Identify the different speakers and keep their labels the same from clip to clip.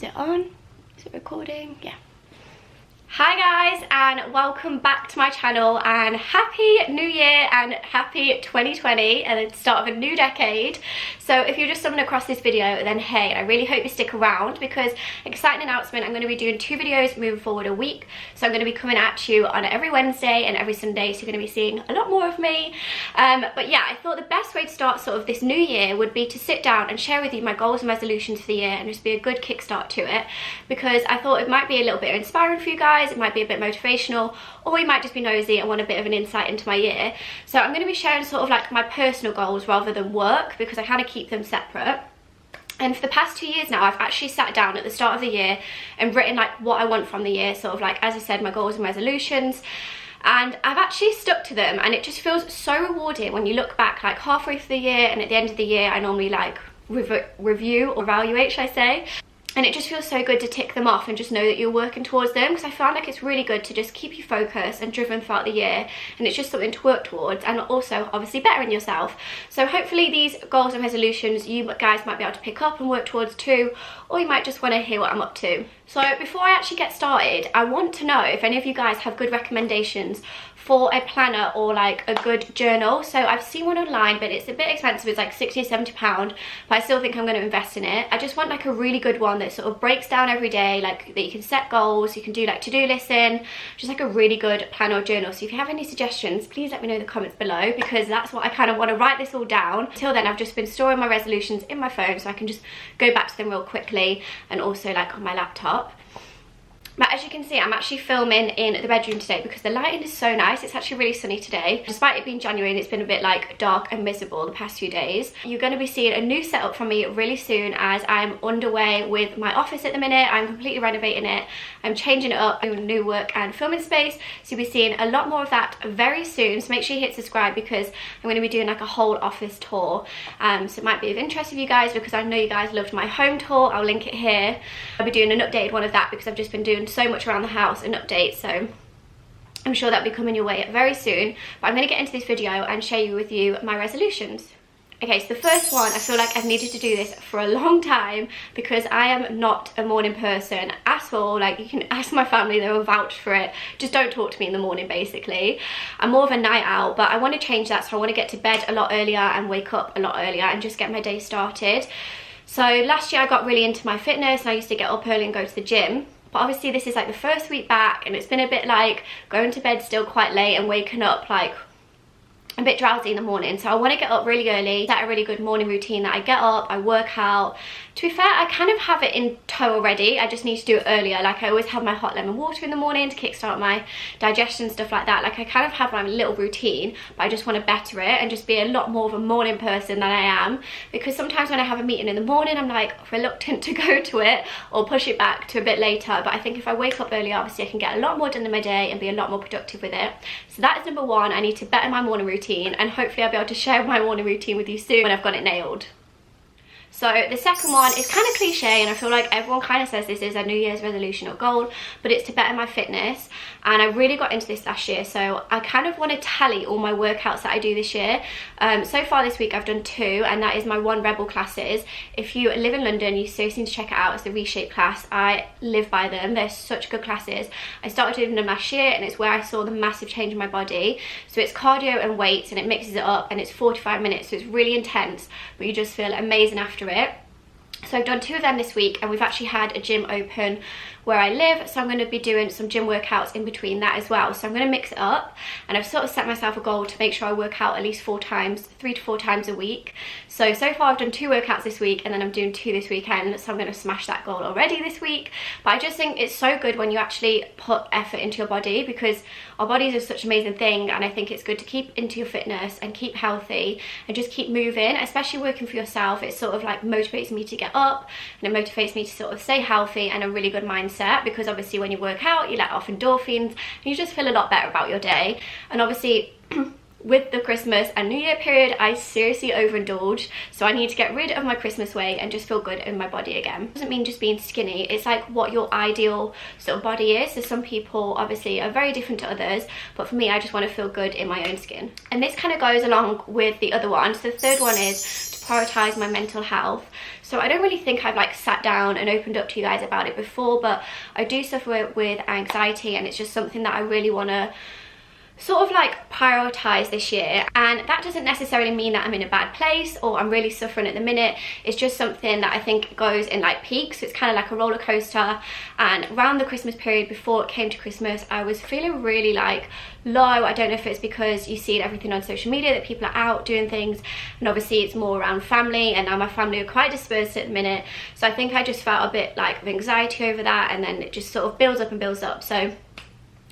Speaker 1: Is it on? Is it recording? Yeah. Hi guys, and welcome back to my channel, and happy new year and happy 2020 and the start of a new decade. So if you're just stumbling across this video, then hey, I really hope you stick around because exciting announcement, I'm going to be doing 2 videos moving forward a week. So I'm going to be coming at you on every Wednesday and every Sunday, so you're going to be seeing a lot more of me. But yeah, I thought the best way to start sort of this new year would be to sit down and share with you my goals and resolutions for the year and just be a good kickstart to it, because I thought it might be a little bit inspiring for you guys. It might be a bit motivational, or you might just be nosy and want a bit of an insight into my year. So I'm going to be sharing sort of like my personal goals rather than work, because I kind of keep them separate. And for the past 2 years now, I've actually sat down at the start of the year and written like what I want from the year, sort of like, as I said, my goals and resolutions. And I've actually stuck to them, and it just feels so rewarding when you look back like halfway through the year, and at the end of the year I normally like review or evaluate, should I say. And it just feels so good to tick them off and just know that you're working towards them, because I find like it's really good to just keep you focused and driven throughout the year, and it's just something to work towards, and also obviously bettering yourself. So hopefully these goals and resolutions you guys might be able to pick up and work towards too, or you might just want to hear what I'm up to. So before I actually get started, I want to know if any of you guys have good recommendations for a planner or like a good journal. So I've seen one online, but it's a bit expensive. It's like 60 or 70 pound, but I still think I'm going to invest in it. I just want like a really good one that sort of breaks down every day, like that you can set goals, you can do like to-do lists in, just like a really good planner or journal. So if you have any suggestions, please let me know in the comments below, because that's what I kind of want to write this all down. Until then, I've just been storing my resolutions in my phone so I can just go back to them real quickly, and also like on my laptop. But as you can see, I'm actually filming in the bedroom today because the lighting is so nice. It's actually really sunny today. Despite it being January and it's been a bit like dark and miserable the past few days. You're going to be seeing a new setup from me really soon, as I'm underway with my office at the minute. I'm completely renovating it. I'm changing it up, doing new work and filming space. So you'll be seeing a lot more of that very soon. So make sure you hit subscribe, because I'm going to be doing like a whole office tour. So it might be of interest to you guys, because I know you guys loved my home tour. I'll link it here. I'll be doing an updated one of that because I've just been doing so much around the house and updates, so I'm sure that'll be coming your way very soon. But I'm going to get into this video and share with you my resolutions. Okay, so the first one, I feel like I've needed to do this for a long time, because I am not a morning person at all. Like, you can ask my family, they will vouch for it. Just don't talk to me in the morning, basically. I'm more of a night owl, but I want to change that. So I want to get to bed a lot earlier and wake up a lot earlier and just get my day started. So last year I got really into my fitness, and I used to get up early and go to the gym. But obviously this is like the first week back, and it's been a bit like going to bed still quite late and waking up like a bit drowsy in the morning. So I want to get up really early, set a really good morning routine that I get up, I work out. To be fair, I kind of have it in tow already. I just need to do it earlier. Like, I always have my hot lemon water in the morning to kickstart my digestion, stuff like that. Like, I kind of have my little routine, but I just want to better it and just be a lot more of a morning person than I am. Because sometimes when I have a meeting in the morning, I'm like reluctant to go to it or push it back to a bit later. But I think if I wake up early, obviously I can get a lot more done in my day and be a lot more productive with it. So that is number one. I need to better my morning routine, and hopefully I'll be able to share my morning routine with you soon when I've got it nailed. So the second one is kind of cliche, and I feel like everyone kind of says this is a New Year's resolution or goal, but it's to better my fitness. And I really got into this last year, so I kind of want to tally all my workouts that I do this year. So far this week I've done 2, and that is my 1 Rebel classes. If you live in London, you seriously need to check it out. It's the Reshape class. I live by them. They're such good classes. I started doing them last year, and it's where I saw the massive change in my body. So it's cardio and weights, and it mixes it up, and it's 45 minutes, so it's really intense, but you just feel amazing after it. So I've done 2 of them this week, and we've actually had a gym open where I live, so I'm going to be doing some gym workouts in between that as well. So I'm going to mix it up, and I've sort of set myself a goal to make sure I work out at least 3 to 4 times a week. So far I've done 2 workouts this week, and then I'm doing 2 this weekend, so I'm going to smash that goal already this week. But I just think it's so good when you actually put effort into your body, because our bodies are such an amazing thing, and I think it's good to keep into your fitness and keep healthy and just keep moving, especially working for yourself. It sort of like motivates me to get up, and it motivates me to sort of stay healthy and a really good mindset, because obviously when you work out, you let off endorphins and you just feel a lot better about your day. And obviously with the Christmas and New Year period, I seriously overindulge, so I need to get rid of my Christmas weight and just feel good in my body again. It doesn't mean just being skinny, it's like what your ideal sort of body is. So some people obviously are very different to others, but for me, I just want to feel good in my own skin. And this kind of goes along with the other one. So the third one is to prioritize my mental health. So I don't really think I've like sat down and opened up to you guys about it before, but I do suffer with anxiety, and it's just something that I really want to sort of like prioritize this year. And that doesn't necessarily mean that I'm in a bad place or I'm really suffering at the minute. It's just something that I think goes in like peaks. It's kind of like a roller coaster, and around the Christmas period, before it came to Christmas, I was feeling really like low. I don't know if it's because you see everything on social media that people are out doing things, and obviously it's more around family, and now my family are quite dispersed at the minute, so I think I just felt a bit like of anxiety over that, and then it just sort of builds up and builds up. So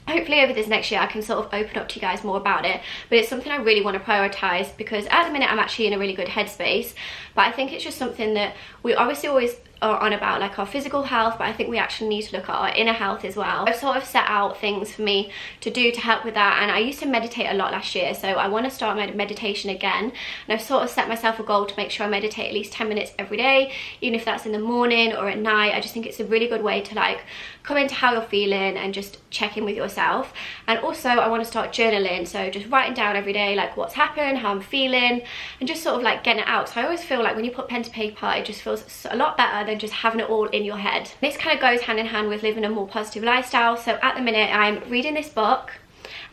Speaker 1: hopefully over this next year I can sort of open up to you guys more about it, but it's something I really want to prioritize, because at the minute I'm actually in a really good headspace, but I think it's just something that we obviously always are on about, like our physical health, but I think we actually need to look at our inner health as well. I've sort of set out things for me to do to help with that, and I used to meditate a lot last year, so I want to start my meditation again, and I've sort of set myself a goal to make sure I meditate at least 10 minutes every day, even if that's in the morning or at night. I just think it's a really good way to like come into how you're feeling and just check in with yourself. And also I want to start journaling, so just writing down every day like what's happened, how I'm feeling, and just sort of like getting it out. So I always feel like when you put pen to paper, it just feels a lot better than just having it all in your head. This kind of goes hand in hand with living a more positive lifestyle. So at the minute I'm reading this book,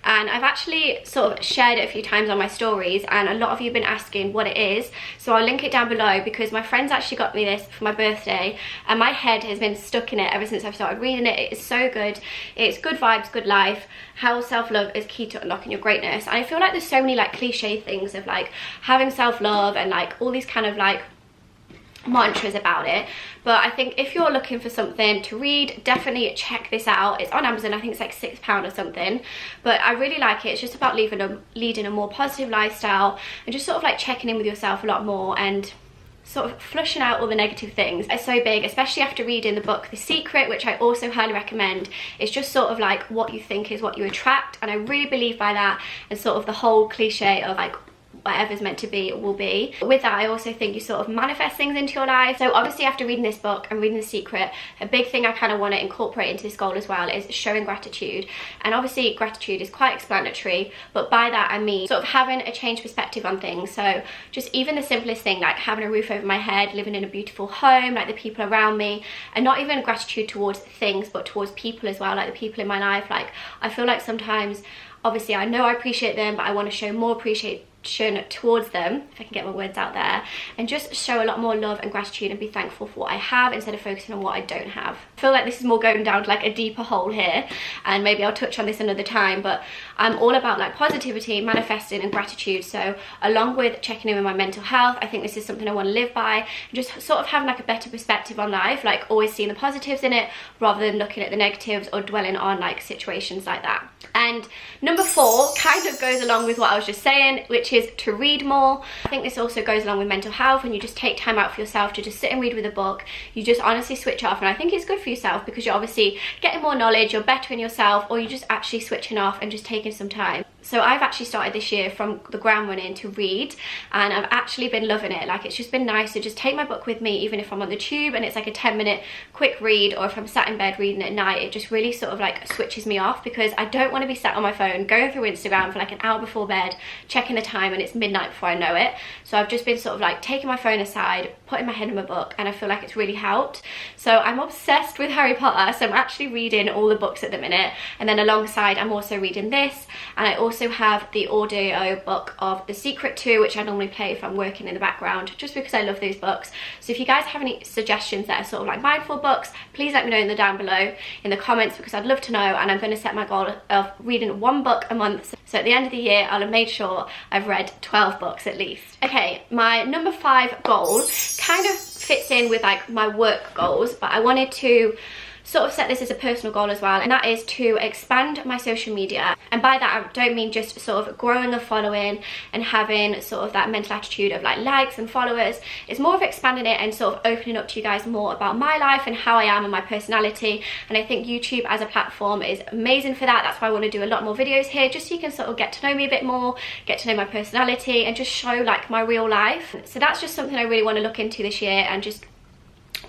Speaker 1: and I've actually sort of shared it a few times on my stories, and a lot of you have been asking what it is, so I'll link it down below, because my friends actually got me this for my birthday, and my head has been stuck in it ever since I've started reading it. It is so good. It's good vibes, good life, how self-love is key to unlocking your greatness. And I feel like there's so many like cliche things of like having self-love and like all these kind of like mantras about it, but I think if you're looking for something to read, definitely check this out. It's on Amazon. I think it's like £6 or something, but I really like it. It's just about leading a more positive lifestyle, and just sort of like checking in with yourself a lot more, and sort of flushing out all the negative things. It's so big, especially after reading the book The Secret, which I also highly recommend. It's just sort of like what you think is what you attract, and I really believe by that, and sort of the whole cliche of like whatever's meant to be will be. With that, I also think you sort of manifest things into your life. So obviously after reading this book and reading The Secret, a big thing I kind of want to incorporate into this goal as well is showing gratitude. And obviously gratitude is quite explanatory, but by that I mean sort of having a changed perspective on things. So just even the simplest thing, like having a roof over my head, living in a beautiful home, like the people around me, and not even gratitude towards things, but towards people as well, like the people in my life. Like I feel like sometimes, obviously I know I appreciate them, but I want to show more appreciation towards them, if I can get my words out there, and just show a lot more love and gratitude and be thankful for what I have instead of focusing on what I don't have. I feel like this is more going down to like a deeper hole here, and maybe I'll touch on this another time, but I'm all about like positivity, manifesting, and gratitude. So along with checking in with my mental health, I think this is something I want to live by, and just sort of having like a better perspective on life, like always seeing the positives in it rather than looking at the negatives or dwelling on like situations like that. And number 4 kind of goes along with what I was just saying, which is to read more. I think this also goes along with mental health. When you just take time out for yourself to just sit and read with a book, you just honestly switch off, and I think it's good for yourself because you're obviously getting more knowledge, you're bettering yourself, or you're just actually switching off and just taking some time. So I've actually started this year from the ground running to read, and I've actually been loving it. Like it's just been nice to just take my book with me, even if I'm on the tube and it's like a 10-minute quick read, or if I'm sat in bed reading at night. It just really sort of like switches me off, because I don't want to be sat on my phone going through Instagram for like an hour before bed, checking the time, and it's midnight before I know it. So I've just been sort of like taking my phone aside, putting my head in my book, and I feel like it's really helped. So I'm obsessed with Harry Potter, so I'm actually reading all the books at the minute, and then alongside I'm also reading this, and I also have the audio book of The Secret too, which I normally play if I'm working in the background, just because I love those books. So if you guys have any suggestions that are sort of like mindful books, please let me know in the down below in the comments, because I'd love to know. And I'm going to set my goal of reading 1 book a month, so at the end of the year I'll have made sure I've read 12 books at least. Okay, my number 5 goal kind of fits in with like my work goals, but I wanted to sort of set this as a personal goal as well, and that is to expand my social media. And by that I don't mean just sort of growing a following and having sort of that mental attitude of like likes and followers. It's more of expanding it and sort of opening up to you guys more about my life and how I am and my personality. And I think YouTube as a platform is amazing for that. That's why I want to do a lot more videos here, just so you can sort of get to know me a bit more, get to know my personality, and just show like my real life. So that's just something I really want to look into this year, and just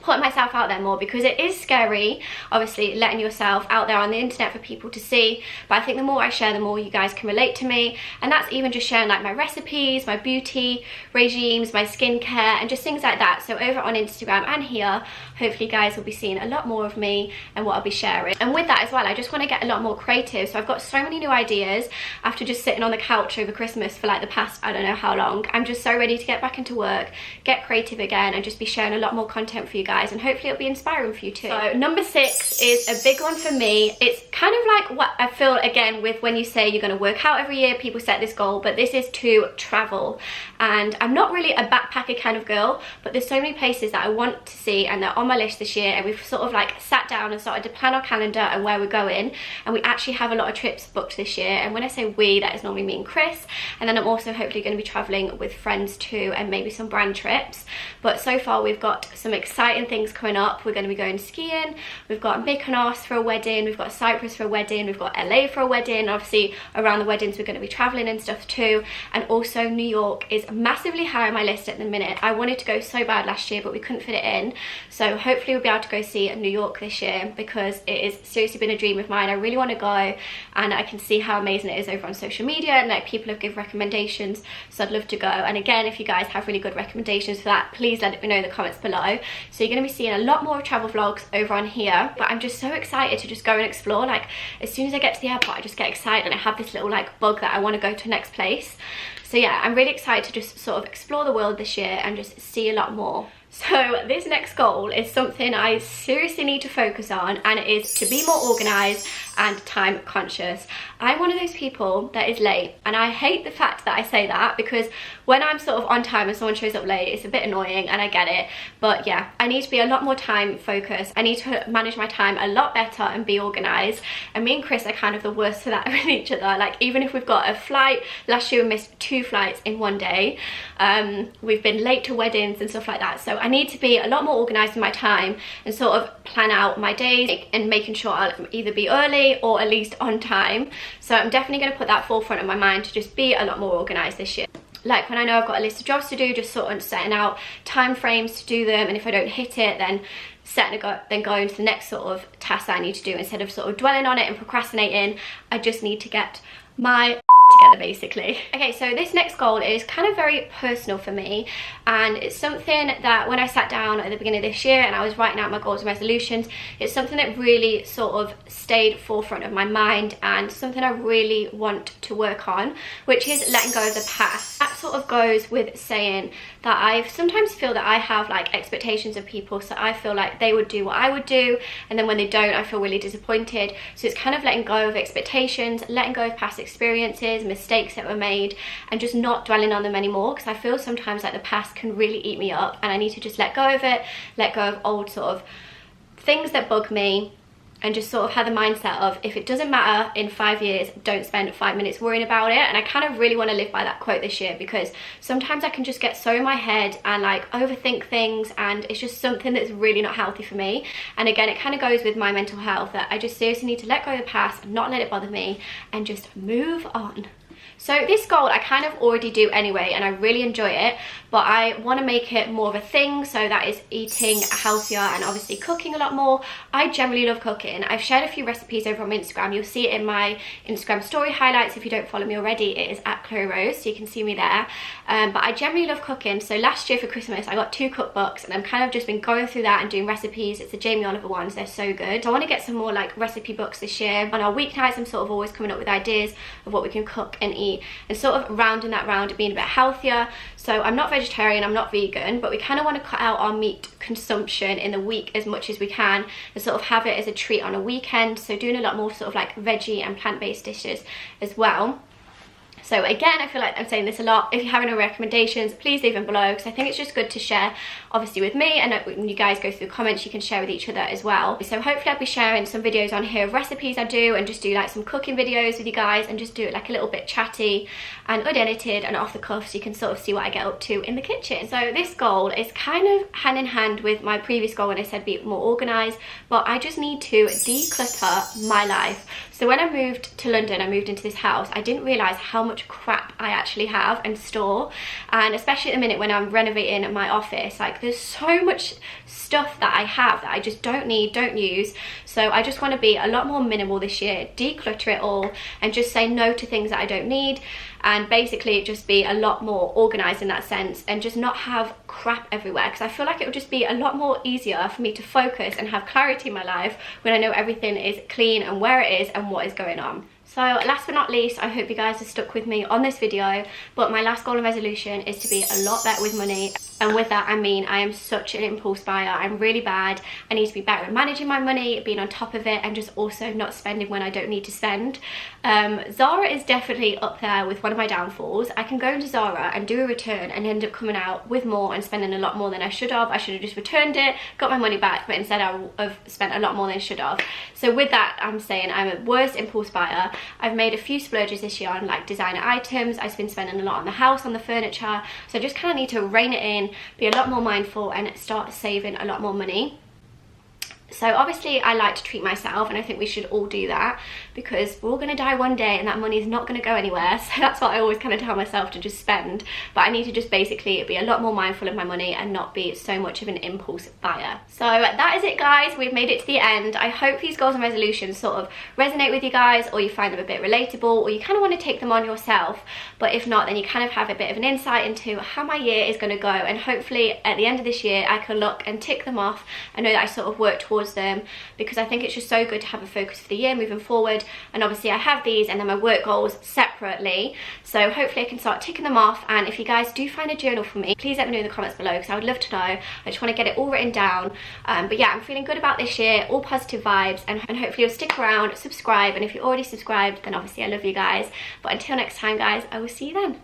Speaker 1: put myself out there more, because it is scary obviously letting yourself out there on the internet for people to see. But I think the more I share, the more you guys can relate to me, and that's even just sharing like my recipes, my beauty regimes, my skincare, and just things like that. So over on Instagram and here, hopefully you guys will be seeing a lot more of me and what I'll be sharing. And with that as well, I just want to get a lot more creative. So I've got so many new ideas after just sitting on the couch over Christmas for like the past I don't know how long. I'm just so ready to get back into work, get creative again, and just be sharing a lot more content for you guys, and hopefully it'll be inspiring for you too. So number 6 is a big one for me. It's kind of like what I feel again with when you say you're going to work out every year, people set this goal, but this is to travel. And I'm not really a backpacker kind of girl, but there's so many places that I want to see and they're on my list this year, and we've sort of like sat down and started to plan our calendar and where we're going, and we actually have a lot of trips booked this year. And when I say we, that is normally me and Chris, and then I'm also hopefully going to be traveling with friends too, and maybe some brand trips. But so far we've got some exciting things coming up. We're going to be going skiing, we've got Mykonos for a wedding, we've got Cyprus for a wedding, we've got LA for a wedding. Obviously around the weddings we're going to be traveling and stuff too. And also New York is massively high on my list at the minute. I wanted to go so bad last year, but we couldn't fit it in, so hopefully we'll be able to go see New York this year, because it has seriously been a dream of mine. I really want to go, and I can see how amazing it is over on social media, and like people have given recommendations, so I'd love to go. And again, if you guys have really good recommendations for that, please let me know in the comments below. So you're going to be seeing a lot more travel vlogs over on here, but I'm just so excited to just go and explore. Like as soon as I get to the airport I just get excited, and I have this little like bug that I want to go to the next place. So yeah, I'm really excited to just sort of explore the world this year and just see a lot more. So this next goal is something I seriously need to focus on, and it is to be more organised and time conscious. I'm one of those people that is late, and I hate the fact that I say that, because when I'm sort of on time and someone shows up late, it's a bit annoying, and I get it. But yeah, I need to be a lot more time focused. I need to manage my time a lot better and be organised. And me and Chris are kind of the worst for that with each other. Like even if we've got a flight, last year we missed 2 flights in one day. We've been late to weddings and stuff like that. So I need to be a lot more organised in my time and sort of plan out my days, and making sure I'll either be early or at least on time. So I'm definitely going to put that forefront of my mind to just be a lot more organised this year. Like when I know I've got a list of jobs to do, just sort of setting out time frames to do them, and if I don't hit it, then going to the next sort of task that I need to do, instead of sort of dwelling on it and procrastinating. I just need to get my together basically. Okay, so this next goal is kind of very personal for me, and it's something that when I sat down at the beginning of this year and I was writing out my goals and resolutions, it's something that really sort of stayed forefront of my mind, and something I really want to work on, which is letting go of the past. That sort of goes with saying that I sometimes feel that I have like expectations of people, so I feel like they would do what I would do, and then when they don't I feel really disappointed. So it's kind of letting go of expectations, letting go of past experiences, mistakes that were made, and just not dwelling on them anymore, because I feel sometimes like the past can really eat me up, and I need to just let go of it, let go of old sort of things that bug me, and just sort of have the mindset of, if it doesn't matter in 5 years, don't spend 5 minutes worrying about it. And I kind of really want to live by that quote this year, because sometimes I can just get so in my head and like overthink things, and it's just something that's really not healthy for me. And again, it kind of goes with my mental health, that I just seriously need to let go of the past, not let it bother me, and just move on. So this goal I kind of already do anyway, and I really enjoy it, but I want to make it more of a thing. So that is eating healthier and obviously cooking a lot more. I generally love cooking. I've shared a few recipes over on Instagram. You'll see it in my Instagram story highlights. If you don't follow me already, it is @Allchloerose, so you can see me there. But I generally love cooking. So last year for Christmas I got 2 cookbooks, and I've kind of just been going through that and doing recipes. It's the Jamie Oliver ones, they're so good. So I want to get some more like recipe books this year. On our weeknights I'm sort of always coming up with ideas of what we can cook and eat, and sort of rounding that round and being a bit healthier. So I'm not vegetarian, I'm not vegan, but we kind of want to cut out our meat consumption in the week as much as we can, and sort of have it as a treat on a weekend. So doing a lot more sort of like veggie and plant-based dishes as well. So again, I feel like I'm saying this a lot. If you have any recommendations, please leave them below, because I think it's just good to share obviously with me, and when you guys go through the comments you can share with each other as well. So hopefully I'll be sharing some videos on here of recipes I do, and just do like some cooking videos with you guys, and just do it like a little bit chatty and unedited and off the cuff, so you can sort of see what I get up to in the kitchen. So this goal is kind of hand in hand with my previous goal when I said be more organised, but I just need to declutter my life. So when I moved to London, I moved into this house, I didn't realise how much crap I actually have and store, and especially at the minute when I'm renovating my office, like there's so much stuff that I have that I just don't need, don't use. So I just want to be a lot more minimal this year, declutter it all, and just say no to things that I don't need, and basically just be a lot more organised in that sense, and just not have crap everywhere, because I feel like it would just be a lot more easier for me to focus and have clarity in my life when I know everything is clean and where it is and what is going on. So last but not least, I hope you guys have stuck with me on this video, but my last goal and resolution is to be a lot better with money. And with that I mean I am such an impulse buyer. I'm really bad. I need to be better at managing my money, being on top of it, and just also not spending when I don't need to spend. Zara is definitely up there with one of my downfalls. I can go into Zara and do a return and end up coming out with more and spending a lot more than I should have. I should have just returned it, got my money back, but instead I've spent a lot more than I should have. So with that I'm saying I'm a worst impulse buyer. I've made a few splurges this year on like designer items. I've been spending a lot on the house, on the furniture, so I just kind of need to rein it in, be a lot more mindful, and start saving a lot more money. So obviously I like to treat myself, and I think we should all do that, because we're all going to die one day and that money is not going to go anywhere. So that's what I always kind of tell myself to just spend, but I need to just basically be a lot more mindful of my money and not be so much of an impulse buyer. So that is it guys, we've made it to the end. I hope these goals and resolutions sort of resonate with you guys, or you find them a bit relatable, or you kind of want to take them on yourself. But if not, then you kind of have a bit of an insight into how my year is going to go, and hopefully at the end of this year I can look and tick them off and know that I sort of worked towards them, because I think it's just so good to have a focus for the year moving forward. And obviously I have these and then my work goals separately, so hopefully I can start ticking them off. And if you guys do find a journal for me, please let me know in the comments below, because I would love to know. I just want to get it all written down. But yeah, I'm feeling good about this year, all positive vibes, and hopefully you'll stick around, subscribe, and if you're already subscribed then obviously I love you guys. But until next time guys, I will see you then.